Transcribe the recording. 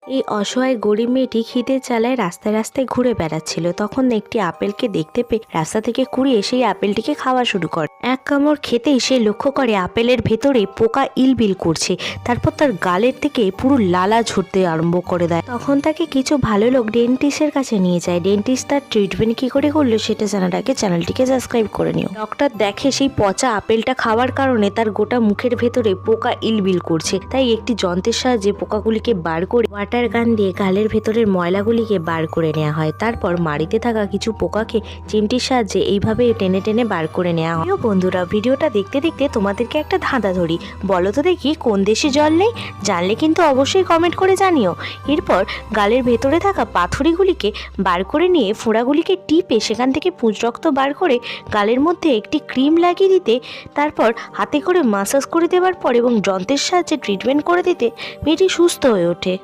এই অসহায় গরিব মেয়েটি খিদের জ্বালায় রাস্তায় রাস্তায় ঘুরে বেড়াচ্ছিল। তখন একটি আপেলকে দেখতে পেয়ে রাস্তা থেকে কুড়িয়ে সেই আপেলটিকে খাওয়া শুরু করে। এক কামড় খেতেই সে লক্ষ্য করে আপেলের ভেতরে পোকা ইলবিল করছে। তারপর তার গালের থেকে পুরো লালা ঝরতে আরম্ভ করে দেয়। তখন তাকে কিছু ভালো লোক ডেন্টিস্টের কাছে নিয়ে যায়। ডেন্টিস্ট তার ট্রিটমেন্ট কি করে করলো সেটা জানার আগে চ্যানেলটিকে সাবস্ক্রাইব করে নিও। ডক্টর দেখে সেই পচা আপেলটা খাওয়ার কারণে তার গোটা মুখের ভেতরে পোকা ইলবিল করছে। তাই একটি যন্ত্রের সাহায্যে পোকাগুলিকে বার করে ওয়াটার গান দিয়ে গালের ভেতরের ময়লাগুলিকে বার করে নেওয়া হয়। তারপর মাড়িতে থাকা কিছু পোকাকে চিমটির সাহায্যে এইভাবে টেনে টেনে বার করে নেওয়া হয়। বন্ধুরা, ভিডিওটা দেখতে দেখতে তোমাদেরকে একটা ধাঁধা ধরি, বলো তো দেখি কোন দেশে জল নেই? জানলে কিন্তু অবশ্যই কমেন্ট করে জানিও। এরপর গালের ভেতরে থাকা পাথুরিগুলিকে বার করে নিয়ে ফোঁড়াগুলিকে টিপে সেখান থেকে পুঁজ রক্ত বার করে গালের মধ্যে একটি ক্রিম লাগিয়ে দিতে, তারপর হাতে করে মাসাজ করে দেওয়ার পর এবং যন্ত্রের সাহায্যে ট্রিটমেন্ট করে দিতে মেয়েটি সুস্থ হয়ে ওঠে।